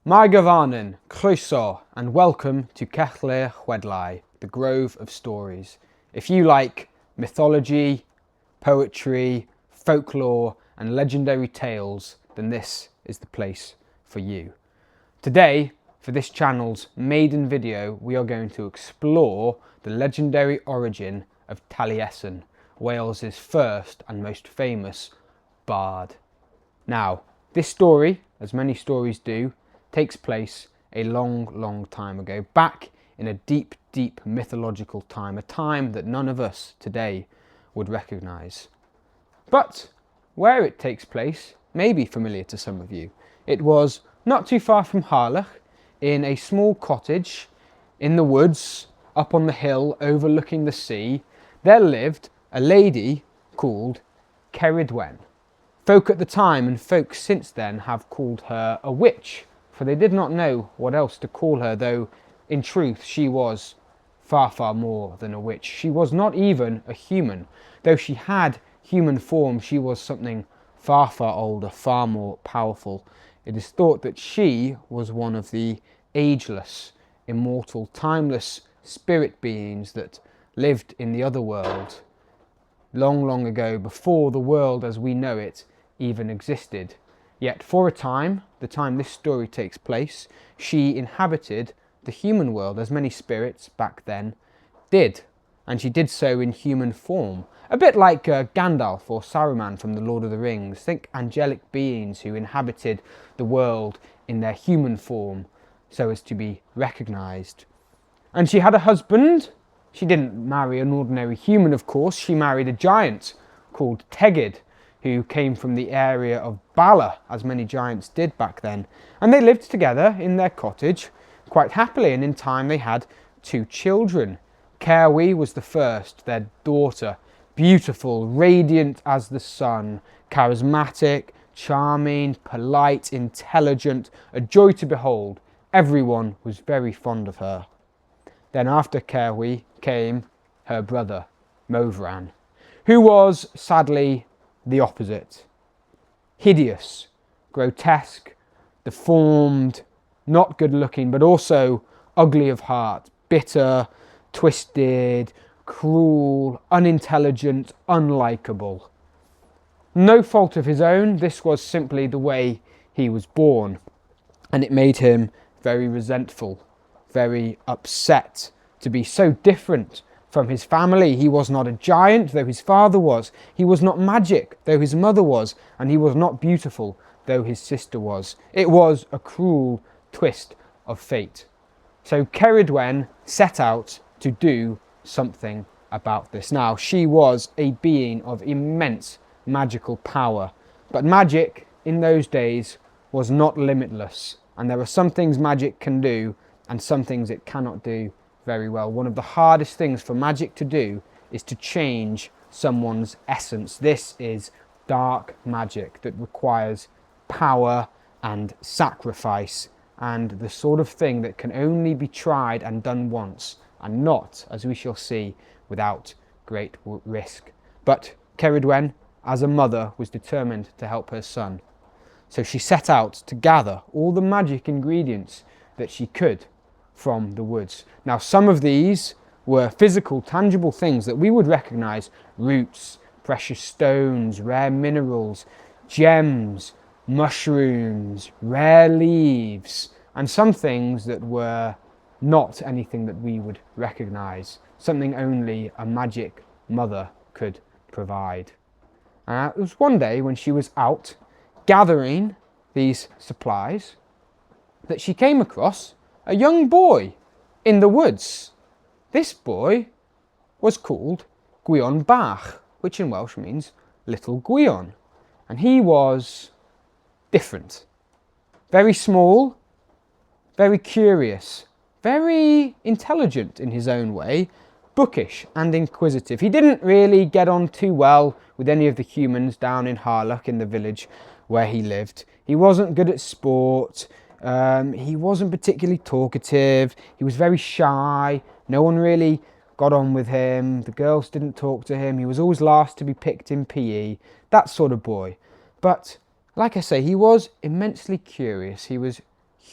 Mae Govanen, Croeso, and welcome to Cechlir Chwedlau, the Grove of Stories. If you like mythology, poetry, folklore, and legendary tales, then this is the place for you. Today, for this channel's maiden video, we are going to explore the legendary origin of Taliesin, Wales's first and most famous bard. Now, this story, as many stories do, takes place a long time ago, back in a deep mythological time, a time that none of us today would recognise. But where it takes place may be familiar to some of you. It was not too far from Harlech, in a small cottage in the woods, up on the hill overlooking the sea. There lived a lady called Ceridwen. Folk at the time and folk since then have called her a witch, for they did not know what else to call her, though in truth she was far more than a witch. She was not even a human. Though she had human form, she was something far older, far more powerful. It is thought that she was one of the ageless, immortal, timeless spirit beings that lived in the other world long ago, before the world as we know it even existed. Yet for a time, the time this story takes place, she inhabited the human world, as many spirits back then did. And she did so in human form. A bit like Gandalf or Saruman from the Lord of the Rings. Think angelic beings who inhabited the world in their human form so as to be recognised. And she had a husband. She didn't marry an ordinary human, of course. She married a giant called Tegid, who came from the area of Bala, as many giants did back then. And they lived together in their cottage quite happily, and in time they had 2 children. Cerwi was the first, their daughter, beautiful, radiant as the sun, charismatic, charming, polite, intelligent, a joy to behold. Everyone was very fond of her. Then after Cerwi came her brother, Movran, who was sadly the opposite. Hideous, grotesque, deformed, not good looking, but also ugly of heart, bitter, twisted, cruel, unintelligent, unlikable. No fault of his own, this was simply the way he was born, and it made him very resentful, very upset to be so different from his family. He was not a giant, though his father was. He was not magic, though his mother was. And he was not beautiful, though his sister was. It was a cruel twist of fate. So Ceridwen set out to do something about this. Now, she was a being of immense magical power. But magic, in those days, was not limitless. And there are some things magic can do, and some things it cannot do very well. One of the hardest things for magic to do is to change someone's essence. This is dark magic that requires power and sacrifice, and the sort of thing that can only be tried and done once, and not, as we shall see, without great risk. But Ceridwen, as a mother, was determined to help her son. So she set out to gather all the magic ingredients that she could from the woods. Now, some of these were physical, tangible things that we would recognise: roots, precious stones, rare minerals, gems, mushrooms, rare leaves, and some things that were not anything that we would recognise, something only a magic mother could provide. It was one day when she was out gathering these supplies that she came across a young boy in the woods. This boy was called Gwion Bach, which in Welsh means little Gwion. And he was different. Very small, very curious, very intelligent in his own way, bookish and inquisitive. He didn't really get on too well with any of the humans down in Harlech, in the village where he lived. He wasn't good at sport. He wasn't particularly talkative. He was very shy. No one really got on with him. The girls didn't talk to him. He was always last to be picked in PE. That sort of boy. But like I say, he was immensely curious. He was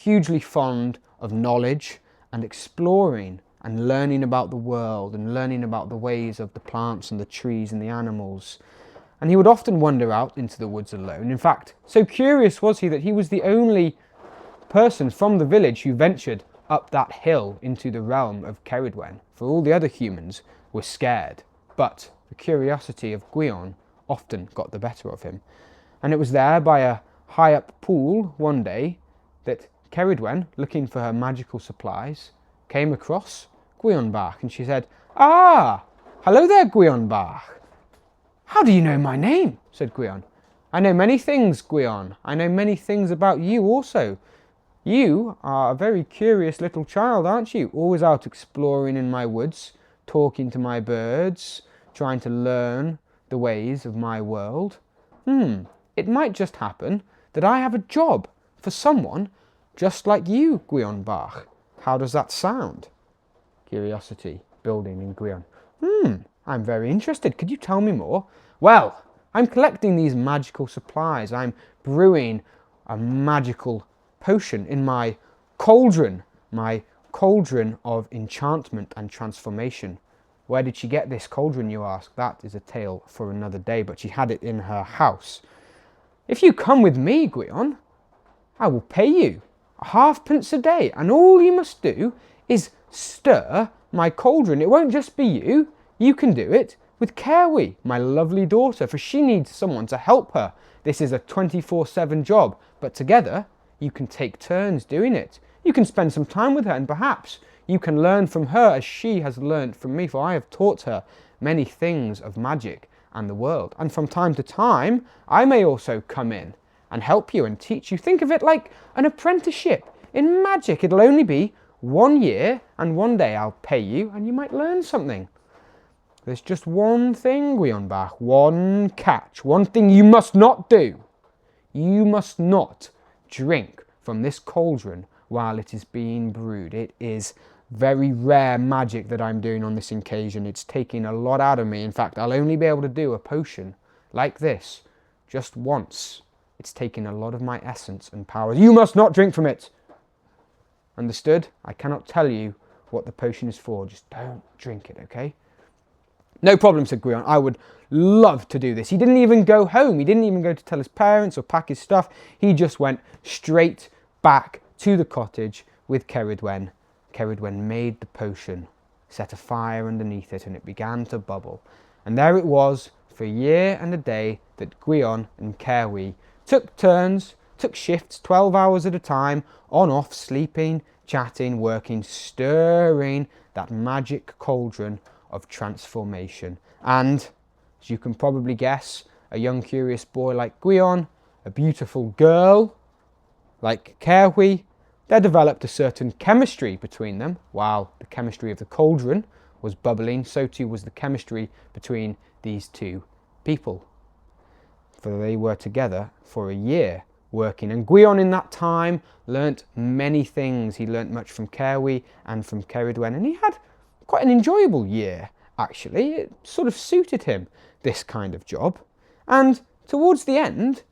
hugely fond of knowledge and exploring and learning about the world and learning about the ways of the plants and the trees and the animals. And he would often wander out into the woods alone. In fact, so curious was he that he was the only person from the village who ventured up that hill into the realm of Ceridwen, for all the other humans were scared. But the curiosity of Gwion often got the better of him. And it was there by a high-up pool one day that Ceridwen, looking for her magical supplies, came across Gwyonbach, and she said, "Ah, hello there, Gwyonbach." "How do you know my name?" said Gwion. "I know many things, Gwion. I know many things about you also. You are a very curious little child, aren't you? Always out exploring in my woods, talking to my birds, trying to learn the ways of my world. It might just happen that I have a job for someone just like you, Gwyonbach. How does that sound?" Curiosity building in Gwion. I'm very interested. Could you tell me more?" "Well, I'm collecting these magical supplies. I'm brewing a magical potion in my cauldron of enchantment and transformation." "Where did she get this cauldron, you ask? That is a tale for another day, but she had it in her house." "If you come with me, Gwion, I will pay you a halfpence a day, and all you must do is stir my cauldron. It won't just be you. You can do it with Cerwi, my lovely daughter, for she needs someone to help her. This is a 24/7 job, but together you can take turns doing it. You can spend some time with her, and perhaps you can learn from her as she has learnt from me, for I have taught her many things of magic and the world. And from time to time, I may also come in and help you and teach you. Think of it like an apprenticeship in magic. It'll only be 1 year, and one day I'll pay you, and you might learn something. There's just one thing, Gwyonbach, one catch, one thing you must not do. You must not drink from this cauldron while it is being brewed. It is very rare magic that I'm doing on this occasion. It's taking a lot out of me. In fact, I'll only be able to do a potion like this just once. It's taking a lot of my essence and power. You must not drink from it. Understood? I cannot tell you what the potion is for. Just don't drink it, okay?" "No problem," said Gwion. "I would love to do this." He didn't even go home. He didn't even go to tell his parents or pack his stuff. He just went straight back to the cottage with Ceridwen. Ceridwen made the potion, set a fire underneath it, and it began to bubble. And there it was for a year and a day that Gwion and Cerwi took turns, took shifts, 12 hours at a time, on off, sleeping, chatting, working, stirring that magic cauldron of transformation. And, as you can probably guess, a young curious boy like Gwion, a beautiful girl like Cerwi, there developed a certain chemistry between them. While the chemistry of the cauldron was bubbling, so too was the chemistry between these two people. For they were together for a year working, and Gwion in that time learnt many things. He learnt much from Cerwi and from Ceridwen, and he had quite an enjoyable year, actually. It sort of suited him, this kind of job. And towards the end,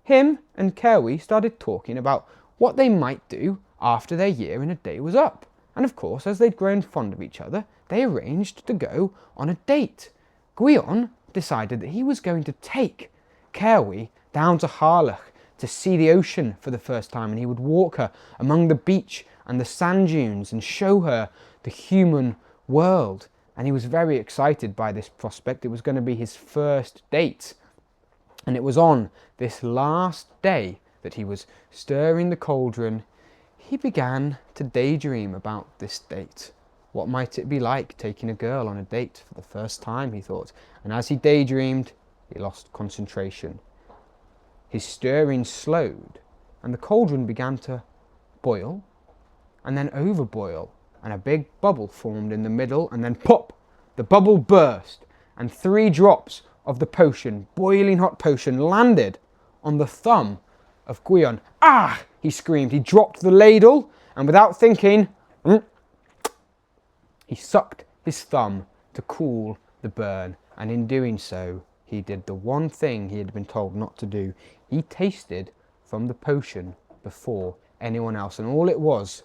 him and Cerwi started talking about what they might do after their year and a day was up. And of course, as they'd grown fond of each other, they arranged to go on a date. Gwion decided that he was going to take Cerwi down to Harlech to see the ocean for the first time, and he would walk her among the beach and the sand dunes and show her the human world. And he was very excited by this prospect. It was going to be his first date. And it was on this last day that he was stirring the cauldron, he began to daydream about this date. What might it be like taking a girl on a date for the first time, he thought. And as he daydreamed, he lost concentration. His stirring slowed, and the cauldron began to boil, and then overboil, and a big bubble formed in the middle, and then pop! The bubble burst, and 3 drops of the potion, boiling hot potion, landed on the thumb of Gwion. "Ah!" he screamed. He dropped the ladle, and without thinking, he sucked his thumb to cool the burn, and in doing so, he did the one thing he had been told not to do. He tasted from the potion before anyone else. And all it was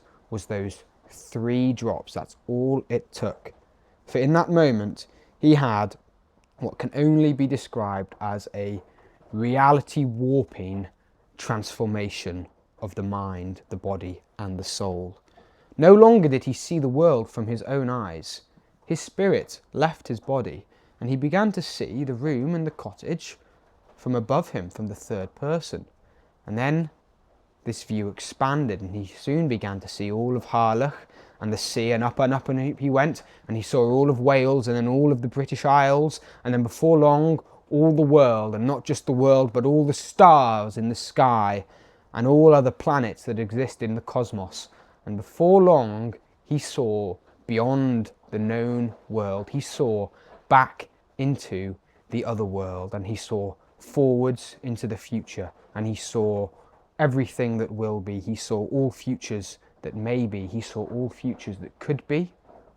those 3 drops. That's all it took. For in that moment, he had what can only be described as a reality warping transformation of the mind, the body, and the soul. No longer did he see the world from his own eyes. His spirit left his body, and he began to see the room and the cottage from above him, from the third person. And then this view expanded, and he soon began to see all of Harlech and the sea, and up he went, and he saw all of Wales, and then all of the British Isles, and then before long all the world, and not just the world but all the stars in the sky and all other planets that exist in the cosmos. And before long he saw beyond the known world. He saw back into the other world, and he saw forwards into the future, and he saw everything that will be. He saw all futures that may be. He saw all futures that could be,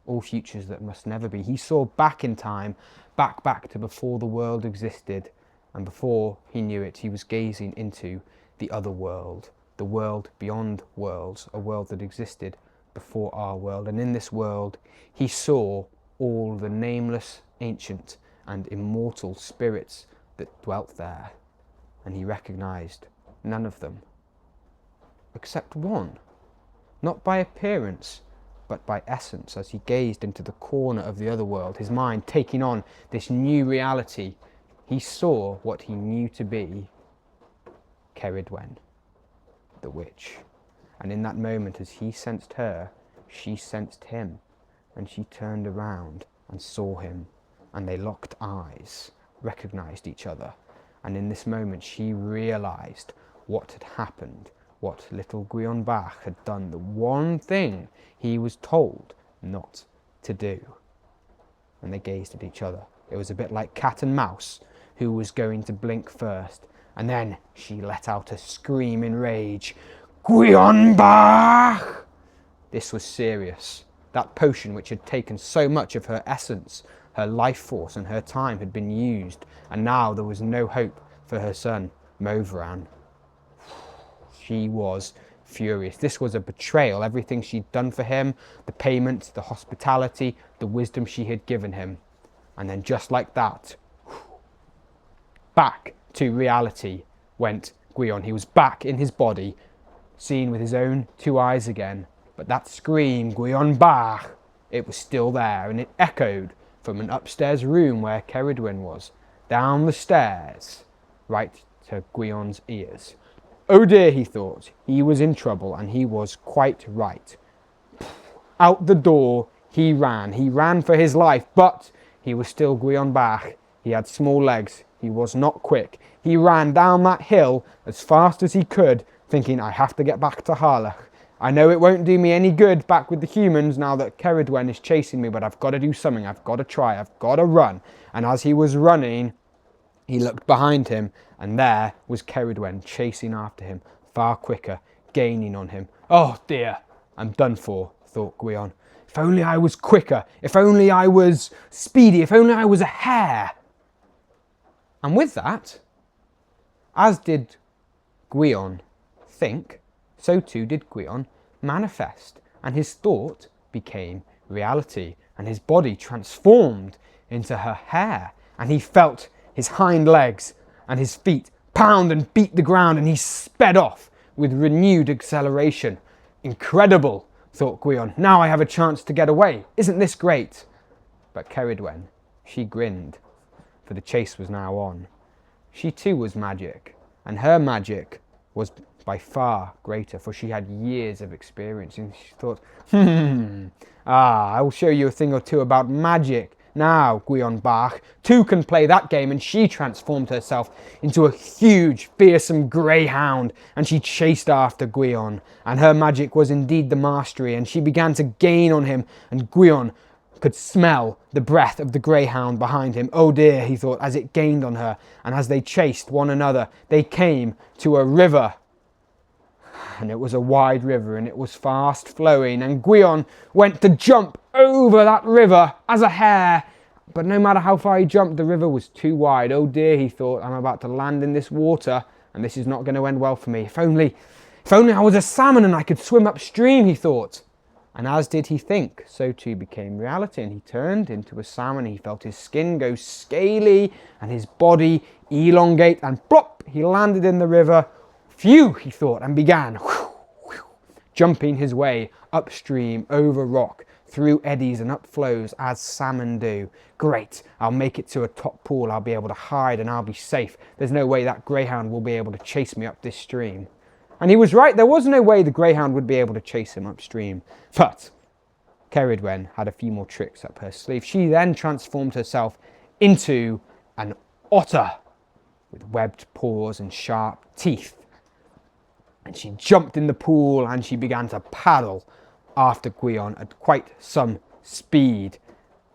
all futures that must never be. He saw back in time, back to before the world existed, and before he knew it, he was gazing into the other world, the world beyond worlds, a world that existed before our world. And in this world, he saw all the nameless, ancient, and immortal spirits that dwelt there, and he recognized none of them, except one, not by appearance, but by essence. As he gazed into the corner of the other world, his mind taking on this new reality, he saw what he knew to be Ceridwen, the witch. And in that moment, as he sensed her, she sensed him, and she turned around and saw him, and they locked eyes, recognized each other. And in this moment, she realized what had happened, what little Gwion Bach had done, the one thing he was told not to do. And they gazed at each other. It was a bit like cat and mouse, who was going to blink first. And then she let out a scream in rage. Gwion Bach! This was serious. That potion, which had taken so much of her essence, her life force and her time, had been used, and now there was no hope for her son, Movran. She was furious. This was a betrayal. Everything she'd done for him, the payment, the hospitality, the wisdom she had given him. And then just like that, back to reality went Gwion. He was back in his body, seen with his own 2 eyes again. But that scream, Gwion Bach, it was still there, and it echoed from an upstairs room where Ceridwen was, down the stairs, right to Gwion's ears. Oh dear, he thought, he was in trouble, and he was quite right. Out the door he ran for his life, but he was still Gwion Bach. He had small legs, he was not quick. He ran down that hill as fast as he could, thinking, I have to get back to Harlech. I know it won't do me any good back with the humans now that Ceridwen is chasing me, but I've got to do something, I've got to try, I've got to run. And as he was running, he looked behind him, and there was Ceridwen chasing after him, far quicker, gaining on him. Oh dear, I'm done for, thought Gwion. If only I was quicker, if only I was speedy, if only I was a hare. And with that, as did Gwion think, so too did Gwion manifest, and his thought became reality, and his body transformed into her hair, and he felt his hind legs and his feet pound and beat the ground, and he sped off with renewed acceleration. Incredible, thought Gwion. Now I have a chance to get away. Isn't this great? But Ceridwen, she grinned, for the chase was now on. She too was magic, and her magic was by far greater, for she had years of experience, and she thought, I'll show you a thing or two about magic. Now, Gwion Bach, too can play that game, and she transformed herself into a huge, fearsome greyhound, and she chased after Gwion, and her magic was indeed the mastery, and she began to gain on him, and Gwion could smell the breath of the greyhound behind him. Oh dear, he thought, as it gained on her, and as they chased one another, they came to a river. And it was a wide river, and it was fast flowing, and Gwion went to jump over that river as a hare. But no matter how far he jumped, the river was too wide. Oh dear, he thought, I'm about to land in this water, and this is not going to end well for me. If only I was a salmon and I could swim upstream, he thought. And as did he think, so too became reality, and he turned into a salmon. He felt his skin go scaly and his body elongate, and plop, he landed in the river. Phew, he thought, and began jumping his way upstream, over rock, through eddies and up flows as salmon do. Great, I'll make it to a top pool. I'll be able to hide and I'll be safe. There's no way that greyhound will be able to chase me up this stream. And he was right, there was no way the greyhound would be able to chase him upstream. But Ceridwen had a few more tricks up her sleeve. She then transformed herself into an otter with webbed paws and sharp teeth. And she jumped in the pool and she began to paddle after Gwion at quite some speed.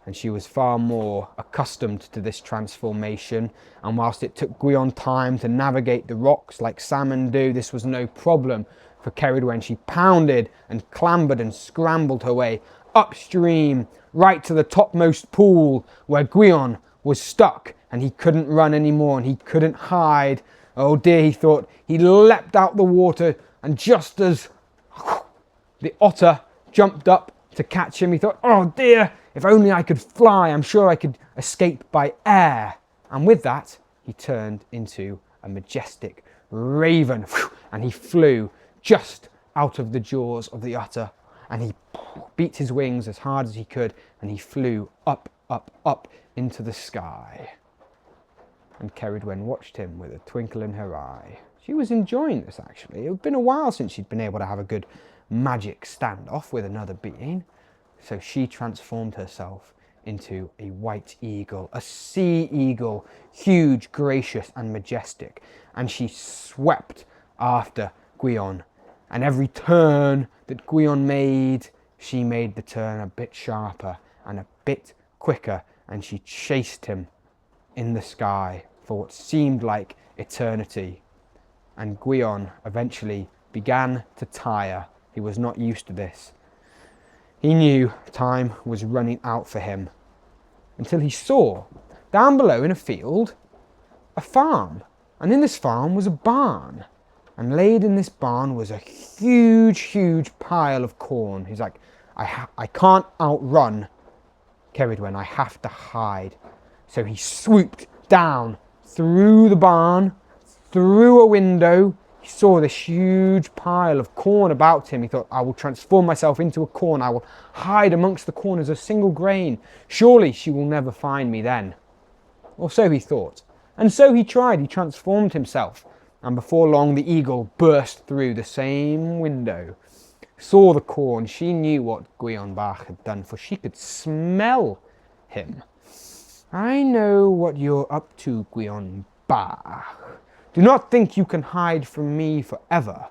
And she was far more accustomed to this transformation, and whilst it took Gwion time to navigate the rocks like salmon do, this was no problem for Ceridwen. She pounded and clambered and scrambled her way upstream, right to the topmost pool where Gwion was stuck and he couldn't run anymore and he couldn't hide. Oh dear, he thought. He leapt out the water, and just as the otter jumped up to catch him, he thought, oh dear, if only I could fly, I'm sure I could escape by air. And with that, he turned into a majestic raven, and he flew just out of the jaws of the otter, and he beat his wings as hard as he could, and he flew up, up, up into the sky. And Ceridwen watched him with a twinkle in her eye. She was enjoying this, actually. It had been a while since she'd been able to have a good magic standoff with another being. So she transformed herself into a white eagle, a sea eagle, huge, gracious and majestic. And she swept after Gwion. And every turn that Gwion made, she made the turn a bit sharper and a bit quicker. And she chased him in the sky for what seemed like eternity. And Gwion eventually began to tire. He was not used to this. He knew time was running out for him, until he saw, down below in a field, a farm. And in this farm was a barn. And laid in this barn was a huge, huge pile of corn. He's like, I can't outrun Ceridwen, I have to hide. So he swooped down through the barn, through a window. He saw this huge pile of corn about him. He thought, I will transform myself into a corn. I will hide amongst the corn as a single grain. Surely she will never find me then. Or so he thought. And so he tried. He transformed himself. And before long, the eagle burst through the same window. Saw the corn. She knew what Gwion Bach had done, for she could smell him. I know what you're up to, Gwion Bach. Do not think you can hide from me forever.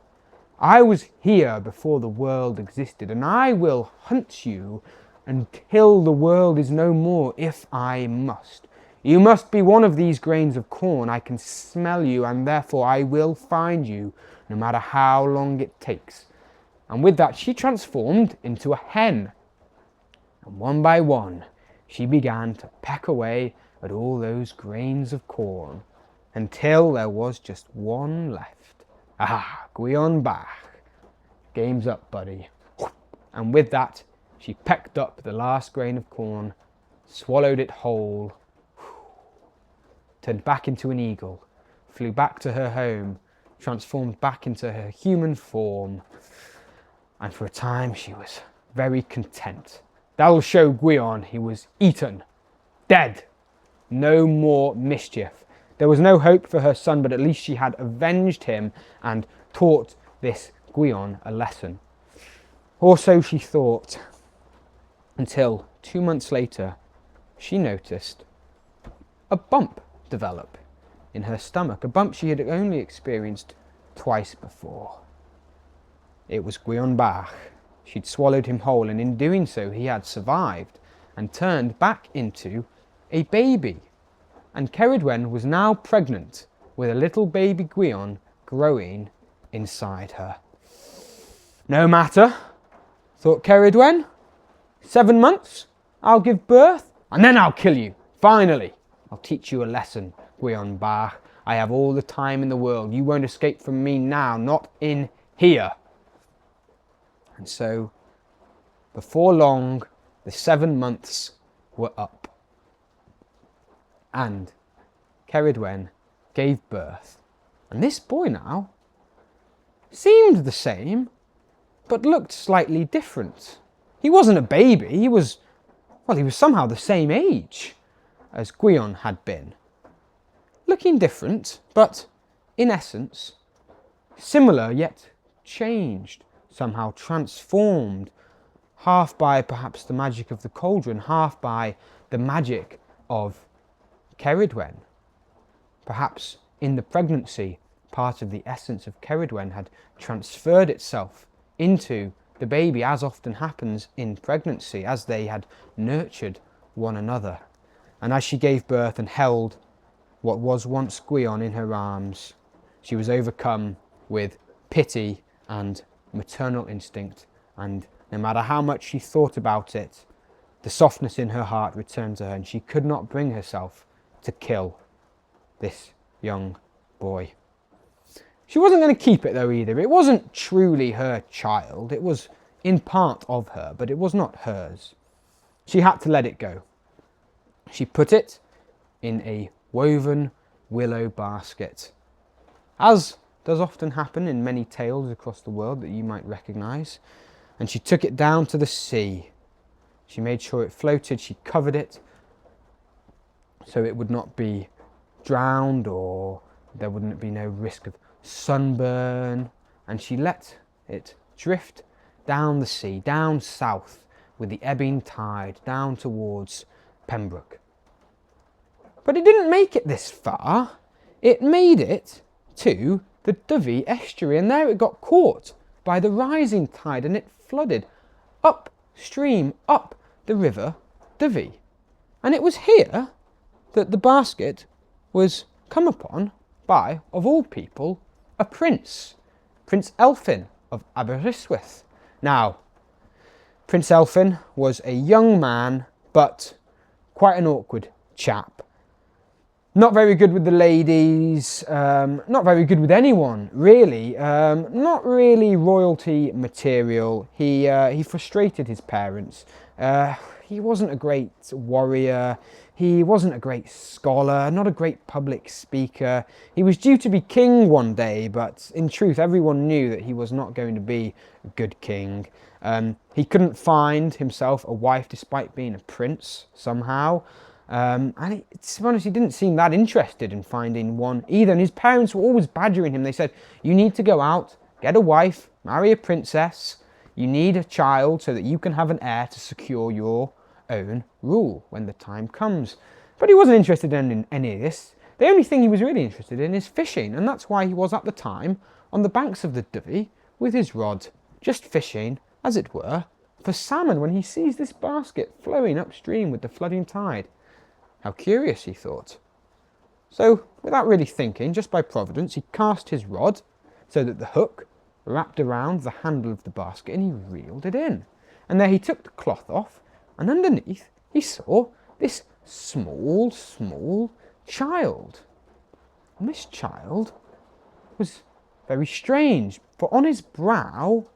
I was here before the world existed, and I will hunt you until the world is no more, if I must. You must be one of these grains of corn. I can smell you, and therefore I will find you, no matter how long it takes. And with that, she transformed into a hen. And one by one, she began to peck away at all those grains of corn, until there was just one left. Ah, Gwion Bach. Game's up, buddy. And with that, she pecked up the last grain of corn, swallowed it whole, turned back into an eagle, flew back to her home, transformed back into her human form, and for a time she was very content. That'll show Gwion he was eaten, dead, no more mischief. There was no hope for her son, but at least she had avenged him and taught this Gwion a lesson. Or so she thought, until 2 months later, she noticed a bump develop in her stomach, a bump she had only experienced twice before. It was Gwion Bach. She'd swallowed him whole, and in doing so he had survived and turned back into a baby. And Ceridwen was now pregnant with a little baby Gwion growing inside her. No matter, thought Ceridwen. 7 months, I'll give birth, and then I'll kill you. Finally, I'll teach you a lesson, Gwion Bach. I have all the time in the world. You won't escape from me now, not in here. And so, before long, the 7 months were up. And Ceridwen gave birth. And this boy now seemed the same, but looked slightly different. He wasn't a baby, he was somehow the same age as Gwion had been. Looking different, but in essence, similar yet changed, somehow transformed, half by perhaps the magic of the cauldron, half by the magic of Ceridwen. Perhaps in the pregnancy, part of the essence of Ceridwen had transferred itself into the baby, as often happens in pregnancy, as they had nurtured one another. And as she gave birth and held what was once Gwion in her arms, she was overcome with pity and maternal instinct, and no matter how much she thought about it, the softness in her heart returned to her, and she could not bring herself to kill this young boy. She wasn't going to keep it though either. It wasn't truly her child. It was in part of her, but it was not hers. She had to let it go. She put it in a woven willow basket, as does often happen in many tales across the world that you might recognise, and she took it down to the sea. She made sure it floated. She covered it so it would not be drowned, or there wouldn't be no risk of sunburn, and she let it drift down the sea, down south with the ebbing tide, down towards Pembroke. But it didn't make it this far. It made it to the Dyfi estuary, and there it got caught by the rising tide, and it flooded upstream, up the river Dyfi. And it was here that the basket was come upon by, of all people, a prince, Prince Elfin of Aberystwyth. Now, Prince Elfin was a young man, but quite an awkward chap. Not very good with the ladies, not very good with anyone, really. Not really royalty material. He frustrated his parents. He wasn't a great warrior. He wasn't a great scholar, not a great public speaker. He was due to be king one day, but in truth, everyone knew that he was not going to be a good king. He couldn't find himself a wife despite being a prince somehow. And to be honest, he didn't seem that interested in finding one either. And his parents were always badgering him. They said, you need to go out, get a wife, marry a princess. You need a child so that you can have an heir to secure your own rule when the time comes. But he wasn't interested in any of this. The only thing he was really interested in is fishing. And that's why he was at the time on the banks of the Dyfi with his rod, just fishing, as it were, for salmon when he sees this basket flowing upstream with the flooding tide. How curious, he thought. So, without really thinking, just by providence, he cast his rod so that the hook wrapped around the handle of the basket, and he reeled it in. And there he took the cloth off, and underneath he saw this small child. And this child was very strange, for on his brow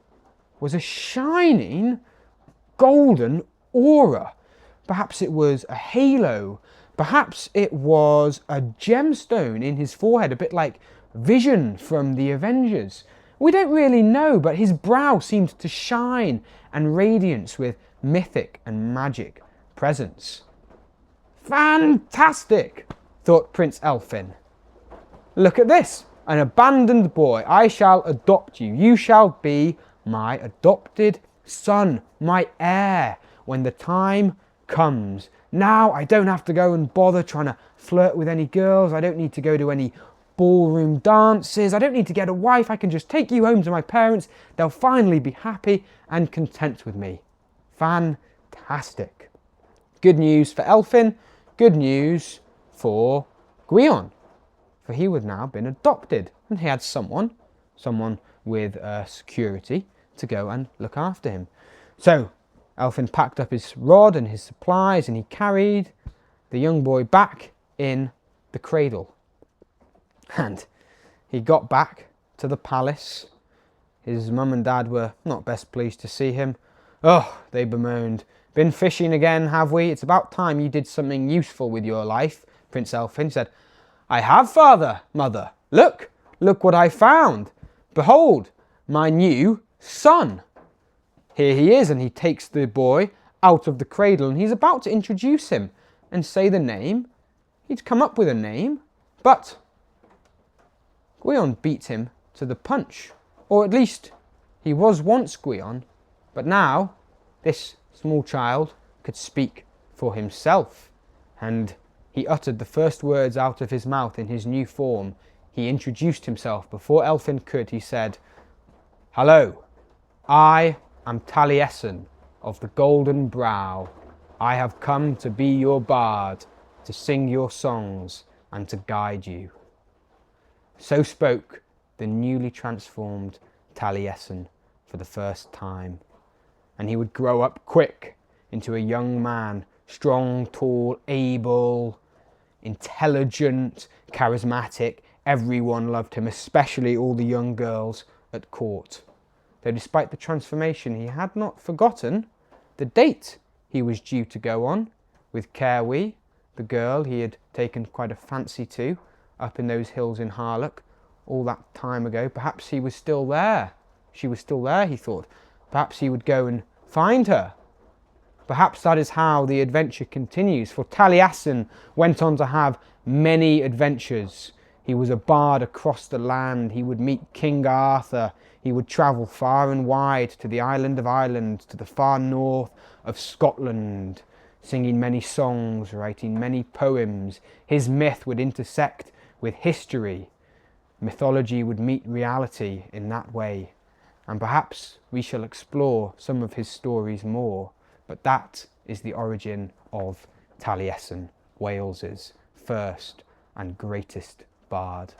was a shining golden aura. Perhaps it was a halo. Perhaps it was a gemstone in his forehead, a bit like Vision from the Avengers. We don't really know, but his brow seemed to shine and radiance with mythic and magic presence. Fantastic, thought Prince Elfin. Look at this, an abandoned boy. I shall adopt you. You shall be my adopted son, my heir, when the time comes. Now I don't have to go and bother trying to flirt with any girls. I don't need to go to any ballroom dances. I don't need to get a wife. I can just take you home to my parents. They'll finally be happy and content with me. Fantastic. Good news for Elfin. Good news for Gwion, for he had now been adopted and he had someone with security to go and look after him. So Elfin packed up his rod and his supplies, and he carried the young boy back in the cradle. And he got back to the palace, His mum and dad were not best pleased to see him. "Oh," they bemoaned, "been fishing again, have we? It's about time you did something useful with your life." Prince Elfin said, "I have, father, mother. Look what I found. Behold, my new son. Here he is," and he takes the boy out of the cradle, and he's about to introduce him and say the name. He'd come up with a name, but Gwion beat him to the punch. Or at least he was once Gwion, but now this small child could speak for himself, and he uttered the first words out of his mouth in his new form. He introduced himself. Before Elfin could, he said, "Hello, I am Taliesin of the Golden Brow. I have come to be your bard, to sing your songs and to guide you." So spoke the newly transformed Taliesin for the first time. And he would grow up quick into a young man, strong, tall, able, intelligent, charismatic. Everyone loved him, especially all the young girls at court. Though despite the transformation, he had not forgotten the date he was due to go on with Cerwi, the girl he had taken quite a fancy to, up in those hills in Harlock all that time ago. Perhaps he was still there. She was still there, he thought. Perhaps he would go and find her. Perhaps that is how the adventure continues, for Taliesin went on to have many adventures. He was a bard across the land. He would meet King Arthur. He would travel far and wide to the island of Ireland, to the far north of Scotland, singing many songs, writing many poems. His myth would intersect with history. Mythology would meet reality in that way. And perhaps we shall explore some of his stories more. But that is the origin of Taliesin, Wales's first and greatest bard.